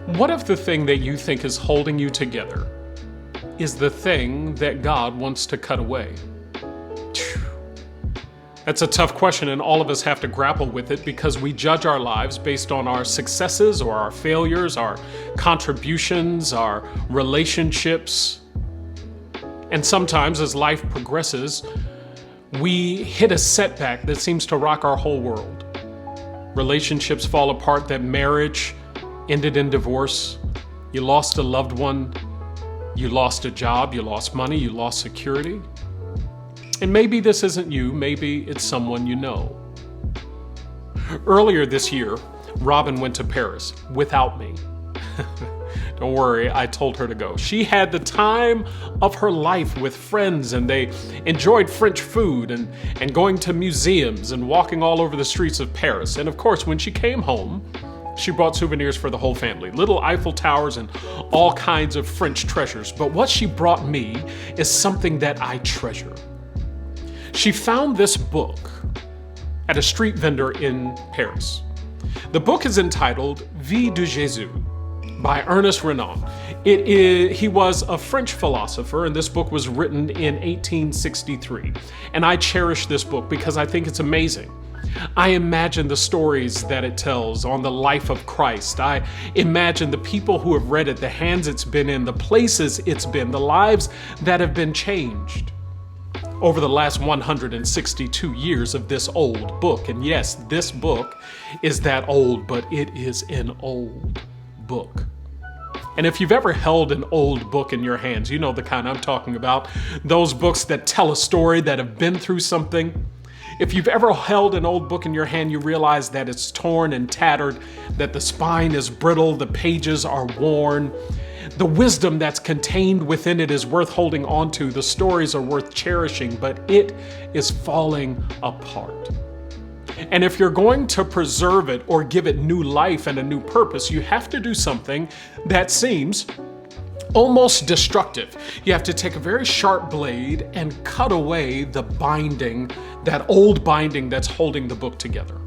What if the thing that you think is holding you together is the thing that God wants to cut away? That's a tough question, and all of us have to grapple with it because we judge our lives based on our successes or our failures, our contributions, our relationships. And sometimes as life progresses, we hit a setback that seems to rock our whole world. Relationships fall apart, that marriage ended in divorce. You lost a loved one. You lost a job. You lost money. You lost security. And maybe this isn't you. Maybe it's someone you know. Earlier this year, Robin went to Paris without me. Don't worry, I told her to go. She had the time of her life with friends, and they enjoyed French food and going to museums and walking all over the streets of Paris. And of course, when she came home, she brought souvenirs for the whole family, little Eiffel Towers and all kinds of French treasures. But what she brought me is something that I treasure. She found this book at a street vendor in Paris. The book is entitled Vie de Jésus by Ernest Renan. He was a French philosopher, and this book was written in 1863. And I cherish this book because I think it's amazing. I imagine the stories that it tells on the life of Christ. I imagine the people who have read it, the hands it's been in, the places it's been, the lives that have been changed over the last 162 years of this old book. And yes, this book is that old, but it is an old book. And if you've ever held an old book in your hands, you know the kind I'm talking about. Those books that tell a story, that have been through something. If you've ever held an old book in your hand, you realize that it's torn and tattered, that the spine is brittle, the pages are worn. The wisdom that's contained within it is worth holding on to. The stories are worth cherishing, but it is falling apart. And if you're going to preserve it or give it new life and a new purpose, you have to do something that seems almost destructive. You have to take a very sharp blade and cut away the binding, that old binding that's holding the book together.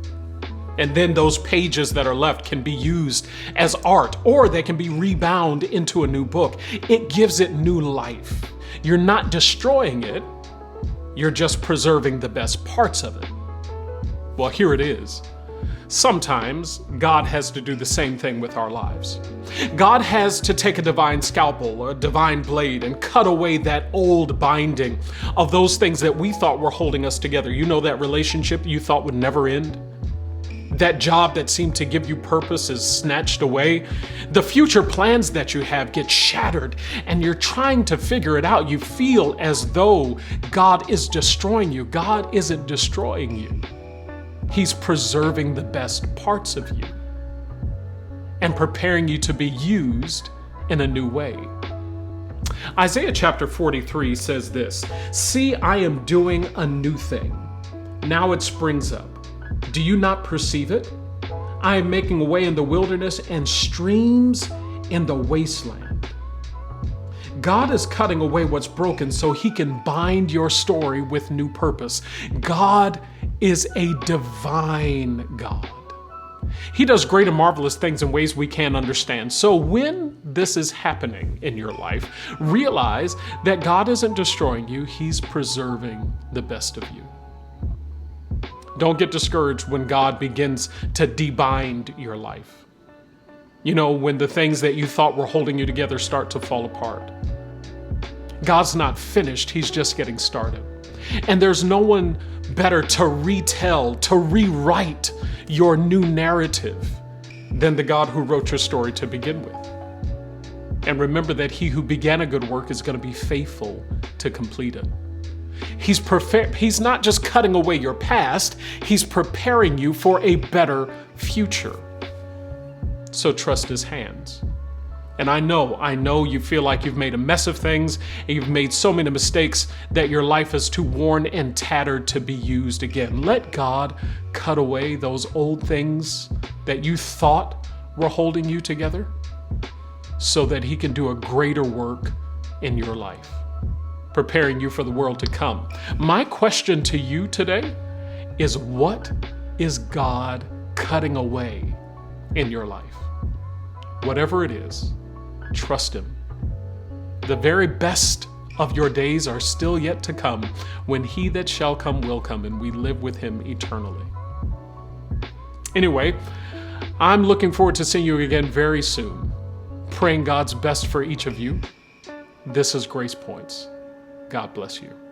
And then those pages that are left can be used as art, or they can be rebound into a new book. It gives it new life. You're not destroying it, you're just preserving the best parts of it. Well, here it is. Sometimes God has to do the same thing with our lives. God has to take a divine scalpel or a divine blade and cut away that old binding of those things that we thought were holding us together. You know, that relationship you thought would never end? That job that seemed to give you purpose is snatched away. The future plans that you have get shattered, and you're trying to figure it out. You feel as though God is destroying you. God isn't destroying you. He's preserving the best parts of you and preparing you to be used in a new way. Isaiah chapter 43 says this, "See, I am doing a new thing. Now it springs up. Do you not perceive it? I am making a way in the wilderness and streams in the wasteland." God is cutting away what's broken so he can bind your story with new purpose. God is a divine God. He does great and marvelous things in ways we can't understand. So when this is happening in your life, realize that God isn't destroying you, he's preserving the best of you. Don't get discouraged when God begins to debind your life. You know, when the things that you thought were holding you together start to fall apart. God's not finished, he's just getting started. And there's no one better to retell, to rewrite your new narrative than the God who wrote your story to begin with. And remember that he who began a good work is going to be faithful to complete it. He's not just cutting away your past, he's preparing you for a better future. So trust his hands. And I know you feel like you've made a mess of things and you've made so many mistakes that your life is too worn and tattered to be used again. Let God cut away those old things that you thought were holding you together so that he can do a greater work in your life, preparing you for the world to come. My question to you today is, what is God cutting away in your life. Whatever it is, trust Him. The very best of your days are still yet to come when He that shall come will come and we live with Him eternally. Anyway, I'm looking forward to seeing you again very soon. Praying God's best for each of you. This is Grace Points. God bless you.